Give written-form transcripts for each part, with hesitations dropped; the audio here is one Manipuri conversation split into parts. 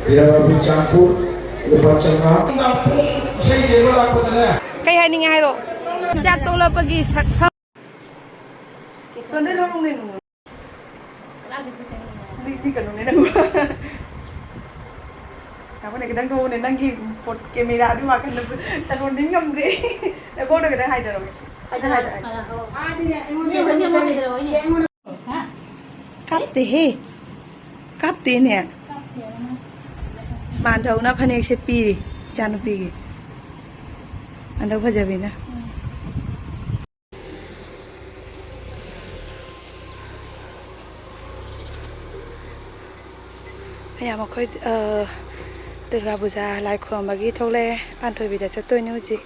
Birababu campur lupa cengar. Saya jadi apa tadi? Kayak ini ngairo. Jatuh lah pergi sakit. Sonde lorong ni nung. Di kan nung ni nung. Kamu nak kita kau ni nanggi pot kamera tu makan tu. Tapi orang dingam deh. Kau nak kita hai dah. Hai dah. Kapte he. Kapte ni. Mantau na panik set pi. Jangan pi. Mantau aja bina. Ayah mau kau terlalu like kurang bagi toleh pantai bida satu ni uji.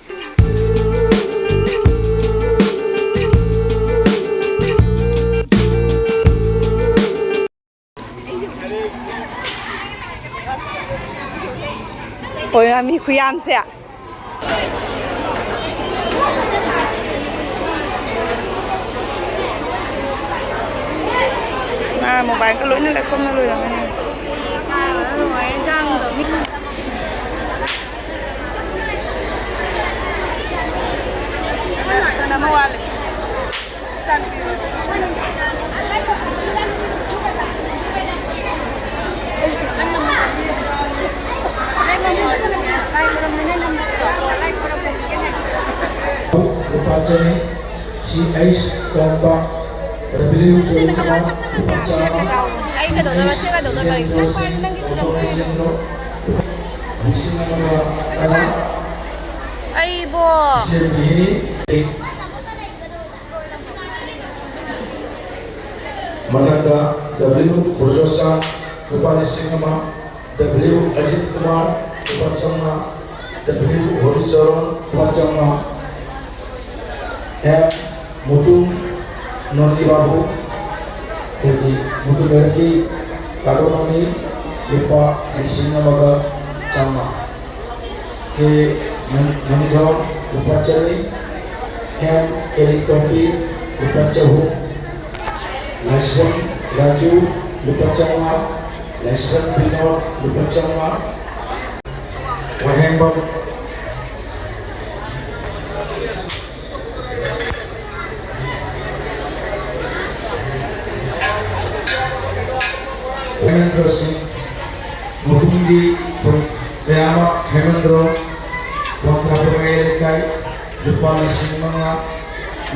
Oh ya, mi kuyam saya. Nah, mobile kalau ni lekom nak lu yang mana? Nama wale. Lupaca ni CH tombak W Jokowi di sini nama Ay bo. ini Matanda W Burjosa Rupani Singhama W Ajit Kumar Rupacama W Horizoron Rupacama M Mutu Noni Babu jadi Mutu Berki Kadononi Rupa Singhama Chama K Manidon Rupacari M Kelitopi Rupacahu Laiswan Raju Rupacama Laiswan Binod Rupacama Wahembam Hemendra Singh Mutungi Dayama Hemendra Kontra Pemelikai Rupani Singhama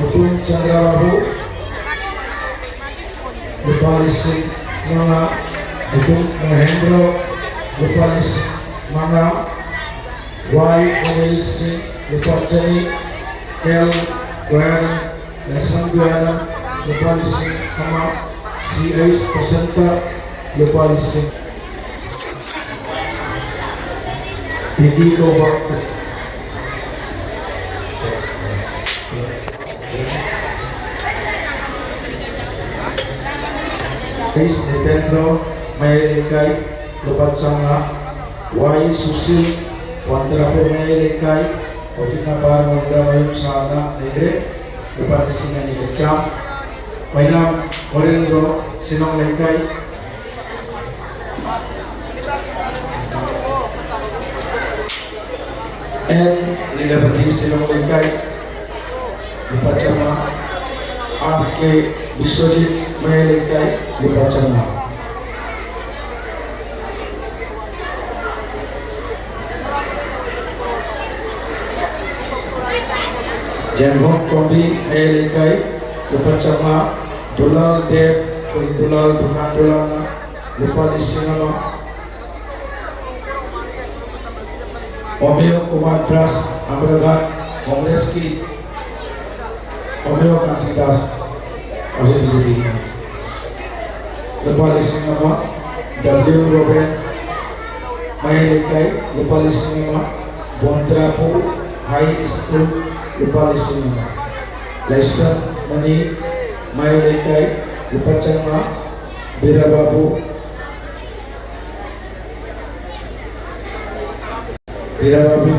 Mutun Chandra Babu Rupani Singhama Mutun Mahendra Rupani Singhama Y Anil Singh Rupachani L Dwayana Lesson Dwayana Rupani Singhama CH Persenta Rupani Singh Didi Gobak Nitendra Mayelikai Lupacanga Y Susil Wantarapo Mayelikai Ojina Bar Munda Mayum Sana Negre Lupani Singani Kecam Mainam Morendro Sinong Lekai N Lilapati Sinong Lekai Lupacanga R.K. Biswajit Mayelikai Lupacanga Jembong Kombi Mayelikai Lupacanga Dulal Dev Kuli Dulal Bukan Dulana Lupani Singhama Omeo Kumar Das Amragat Kongres Ki Omeo Kantidas Masih BJP Lupani Singhama W Robert Mayelikai Lupani Singhama Bontrapu High School Lupani Singhama Laiswan Mani Mayelikai Lupacanga Birababu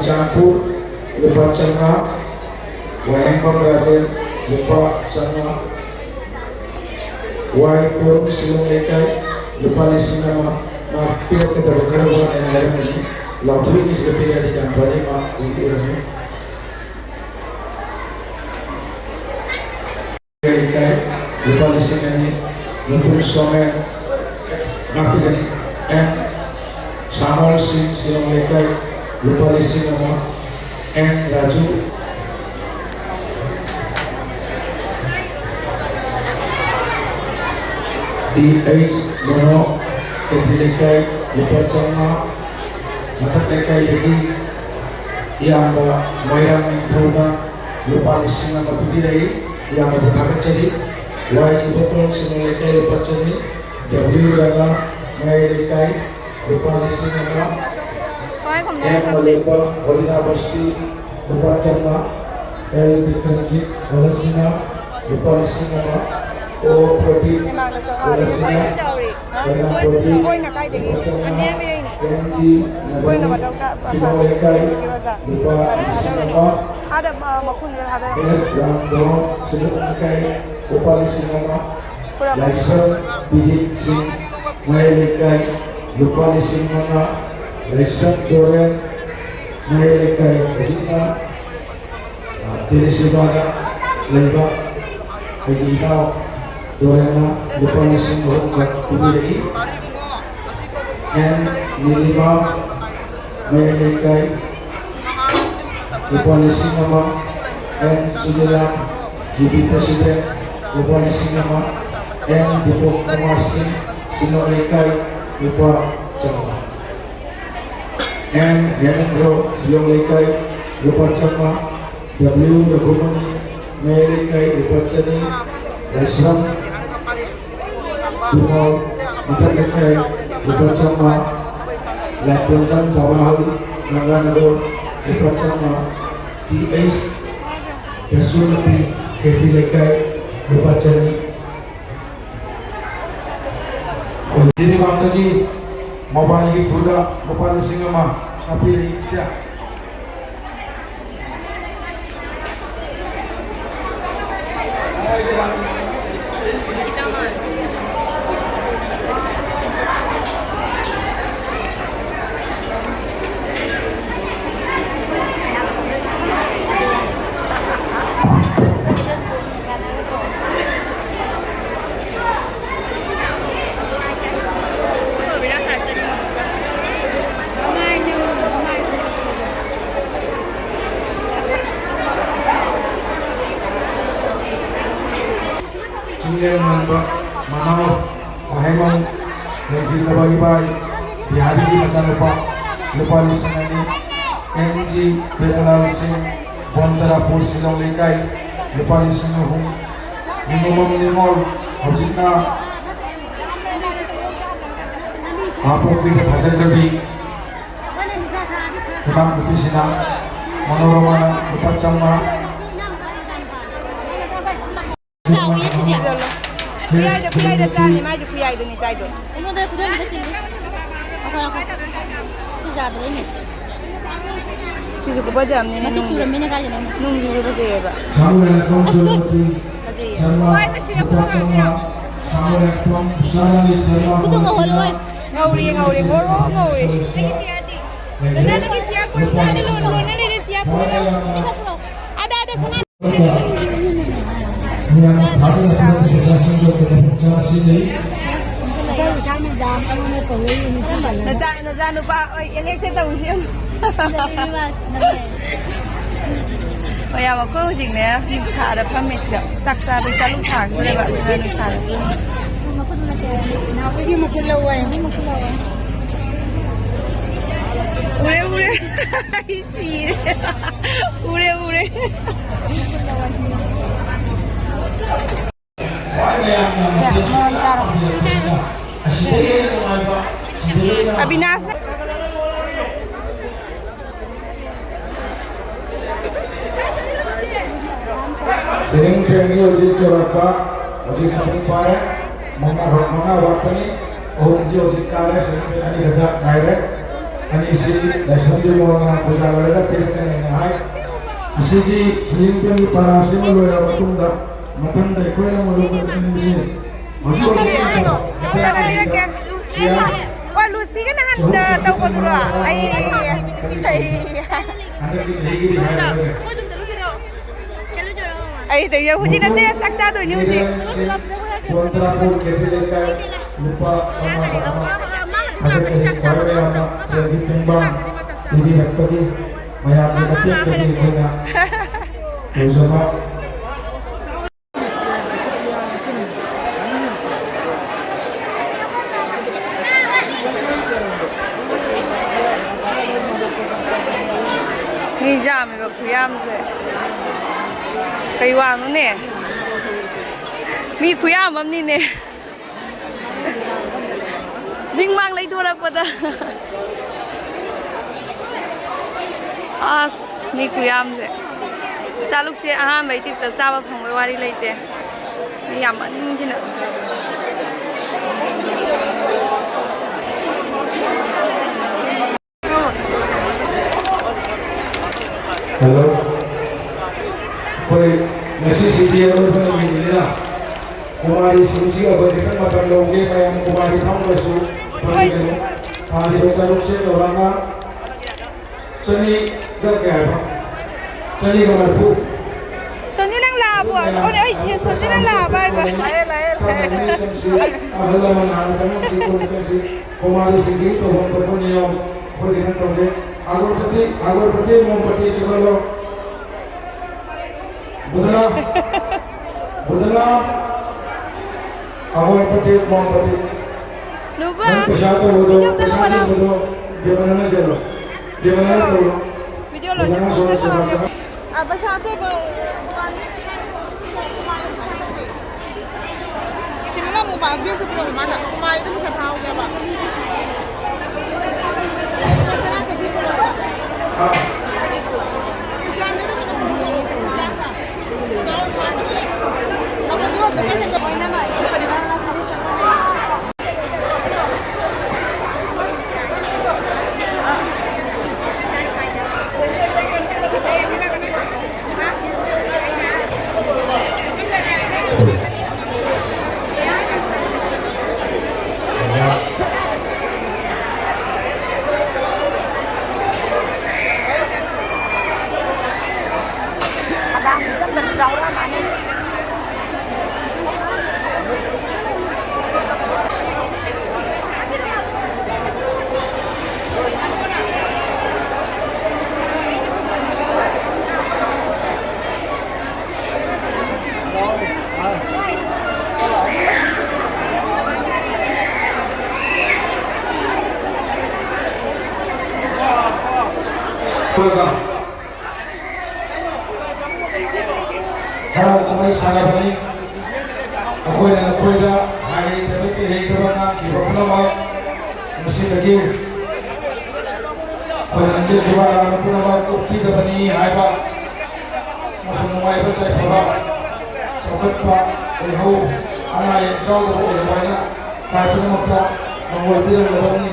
campur Lupacanga Wahembam Rajen Lupacanga Y Purung Silung Lekai Lupani Singhama tidak kita berkara buat yang hari ini lalu ini seperti yang di kampanye mak ini orangnya kayak lupa di sini ini untuk somen ngapi gani Samuel Singh silong lekai lupa di sini nama Raju DH Mono Ketilekai lupa cama matak lekai lagi yang Moirang Nintona lupa di sini nama Tudilai yang bertakat jadi Y Ibaton silong lekai lupa cami W Rana Moirang lupa di sini nama Malepa Olina Basti lupa cama L Bikranjit Olasina lupa di sini nama O Pradeep Olasina Karena Pradeep Kenji Nagani Sinawalekai lupa di sini nama ada makun yang ada S Ramdon Sinawalekai lupa di sini nama Laisar Bidit Singh Moirang lupa di sini nama Laisar Doren Moirang Bidina Tirisibada Leba Agitao Dorena lupa di sini nama Tudilai N Nilima Moirang lupa di sini nama N Sudiran GP Presiden lupa di sini nama N Dipok Kumar Singh Sinawalekai lupa cama N Hendro Silong Lekai lupa cama W Ragumani Moirang lupa cani Raisram Dumal Matak Lekai lupa cama Lapunkan Bawahal Nanganado lupa cama TH Yasunati Ketilekai lupa cani jadi bang tadi mobile itu sudah lupa di sini mah tapi siap Jungel Namba Manau Mahemang Negeri Nabagi-bagi Bihari di macam lupa di sana ini NG Berenal Singh Bondara Pur Silong Lekai lupa di sana Minumum Nimol Objekna Apa kita hasil lebih Emang lebih sinang Manoromana lupa cama Piyai dah tani, mai je piyai tu ni saya tu. Ini dah kuda di sini. Aku sejak ini. Cuci ke baju ni. Masih curang mana kali ni? Nunggu dulu dia ba. Samuel Komjoti Sarma lupa cama Samuel Kom Sarali Sarma Kutu mahal woi. Ngauri, goro ngauri. Nana lagi siap pun ada lulu ni siap pun. Ada sana. yang hasil dari proses untuk keputusan sini. Nazar lupa, eleksi tahu sih. Oh ya, aku sih ni, di sana pamis gak, saksa bisa lupa, boleh buat di sana. Nak pergi mukul lawan, ni mukul lawan. Ure, isi, ure. Abinas sering trengi uji corapa uji pare manga waktu uji uji kare sering ani ada naik ani si lesson di mana puja lada pirkan ini hai asiji sering trengi para asli malu waktu dah matang dah kau yang malu kerja ini maju सी का नहान तau को दुरा आई Anda bisa ikut di hari ini. चलो चलो आई तो ये हुजी नते सकता तो नहीं हुजी Kontrapur kebilekai lupa sama ada cari pada yang segi timbang ini lagi banyak nanti lagi punya cobaมีจามแบบคุยามเลยใครวางนู้นเนี่ยมีคุยามแบบนี้เนี่ยนิ่งมากเลยทุกคนก็มีคุยามเลยซาลูกเสียอาหารไปติดแต่ซาบะผงไว้วารีเลยเจ้มียำอันนี้ที่น่ะ Halo, koi nasi sidi yang berapa ni na? Kumari singsi apa kita makan loge yang kumari kamu besu, pagi ni, hari baca rukse orangnya, ceni dah kaya, ceni kamar fu. ส่วนนี้นั่งลาบ่โอ้ยเอ้ยส่วนนี้นั่งลาไปบ่ Kalau ni cengsi, ahla mana macam cengsi pun cengsi, kumari singsi tu orang terpunyom, koi kita tahu agarpati mompati cuba lo, budana, agarpati mompati. รู้ป่ะ Pesawat bodoh, pesawat bodoh, di mana jalo, di mana tu? วิดีโอเราจะ Budana พูด soal ได้สบาย sebab ประชาชนCimela mau bagus tu belum mana? Kuma itu bisa tahu dia pak. Jangan itu kita perlu biasa. Jangan mana? Apa dia dengan yang kau ini nak? program. Harap kami sangat baik. Aku dan aku dah hari ini ciri kerana kita pernah mesti lagi. Nanti kita akan pernah kita bani hai pak. Masuk mulai bercai pak. Sokat pak, lehu, anak yang jauh dari mana. Kaya pernah makna membuat dia lebih ni.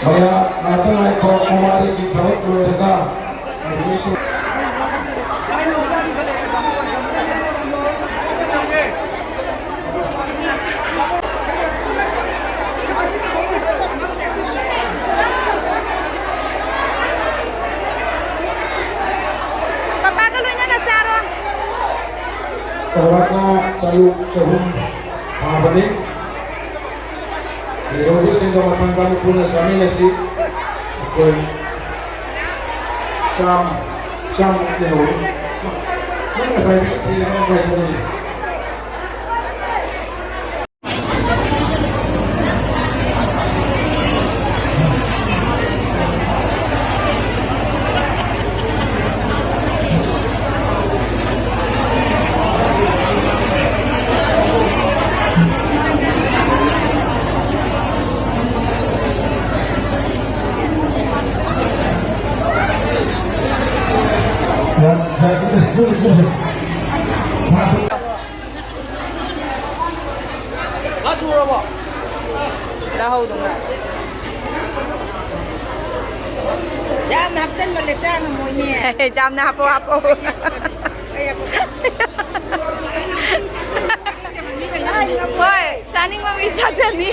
Maya nata ay ko kumari ki thawat loerga itu Papa kalunya na saro. sarwana calu sehum pangabani Yogi sehingga matangkan pun suami nasi, koi cam lehu. Mana saya ini orang baca ni. Dah hau dong. Jam hấp chân mà lại trang mùi nhẹ. Jam na hapo hapo. ꯍꯣꯏ ꯆꯥꯅꯤꯡꯕ ꯃꯤ ꯆꯥꯖꯅꯤ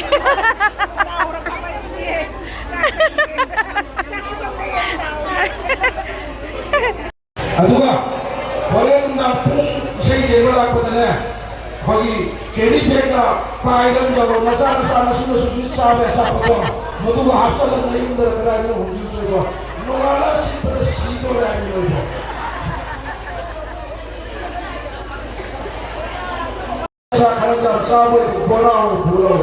ꯑꯗꯨꯒ ꯍꯣꯔꯦꯟꯅ ꯄꯨꯡ ꯏꯁꯩ ꯌꯦꯡꯕ ꯂꯥꯛꯄꯗꯅꯦ ꯑꯩꯈꯣꯏꯒꯤ ꯀꯦꯔꯤ ꯕꯦꯒꯇ ꯄꯥꯏꯔꯝꯖꯔꯣ ꯅꯆꯥ ꯅꯁꯨ ꯆꯥꯕ ꯑꯆꯥꯄꯣꯠꯇꯣ ꯃꯗꯨꯒ ꯍꯥꯞꯆꯜꯂꯒ ꯌꯨꯝꯗ ꯀꯗꯥꯏꯗ ꯍꯨꯟꯈꯤꯕꯁꯨꯀꯣ ꯅꯣꯡꯉꯥꯜꯂ ꯁꯤꯠꯄꯗ ꯁꯤꯗꯣꯔꯦ ꯍꯥꯏꯕꯅꯦꯕ खरा चावल बोरा भूलो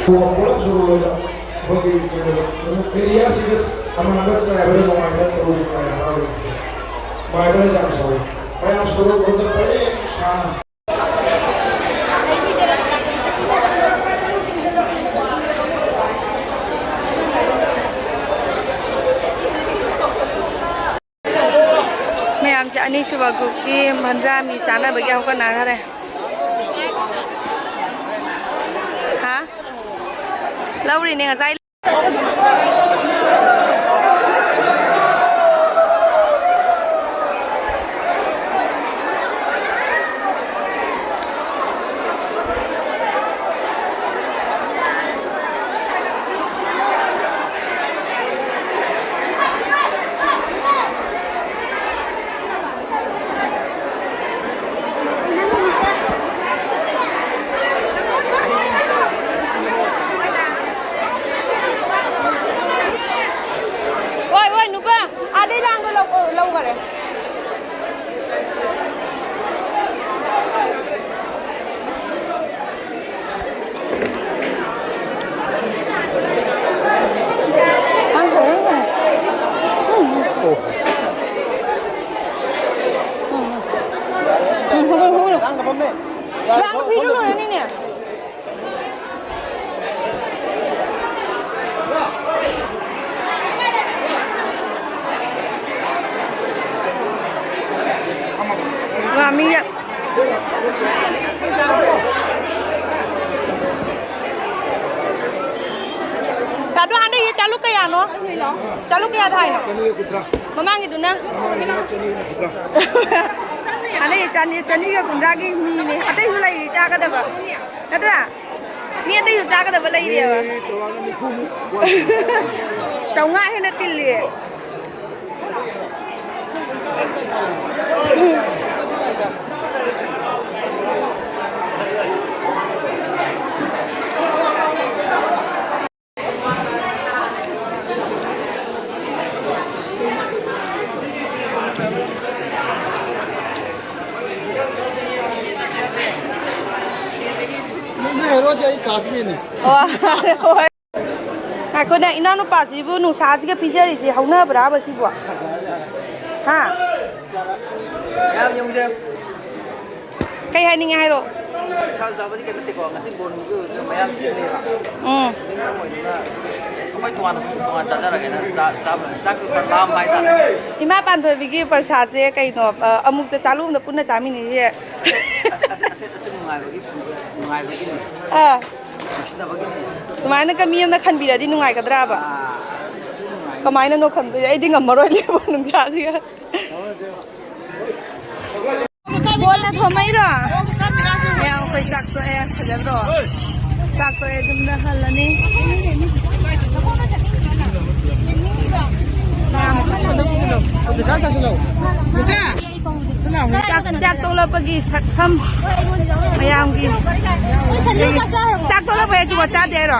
पुलप शुरू होगा बगी एरिया सिर्फ हमारा बस ऐवरेज नॉइडा तो माइडर जाम सो मैं शुरू होता पड़े शान अनीसुबा ग्रुप की मंद्रा मी चाना बगिया होकर नागा रे हाँ लवरी ने गजाई Maminya Kado anda ye calu kaya no? Calu kaya thai no? Mama gitu na? Anda ye cani ke kundra ki mi ni. Ada yang lagi jaga dah ba? Ada? Ni ada yang jaga dah ba lagi dia ba? Caunga he na til ye. Aku nak ina nu pas ibu nu saat ke pizza di sini, hauna berapa sih buat? Ha? Ya, yang macam Kayak hari ni ngai lo. sao sao với cái vấn đề của nasi bồn cái mấy em xin đi hả? Nên là mọi người không phải toàn trả ra là cái này trả cứ phải làm bài ta. Ima pan thôi vì per saat se kayak no, amuk tu calu tu pun nak cami ni je. Asyik nungai begini. Mesti begini. Kemana kami yang nak kan bila di nungai ke berapa? Kemana no kan bila? Ini nggak maru aja pun nungai dia. Bola thomai ro. Yang kau cak tu kerja ro. Cak tu jumlah hal ni. Cak tu lah pergi sakam. Ayam gi. Cak tu lah pergi cuma cak dia ro.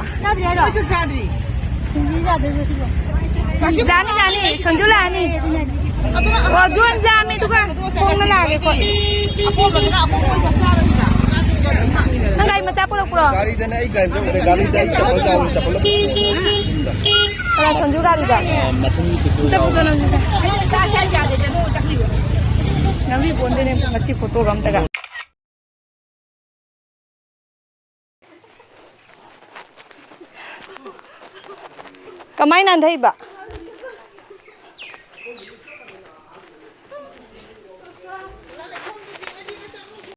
Jani, senjulah ni. Oh, jual jam itu kan, kong lagi kok. Enggak macam pula. Gali dan ai gali dan capol. Kalau senju gali dah. Kita bukan orang. Nabi pun dia masih foto ram tega. Kamai nan thai ba?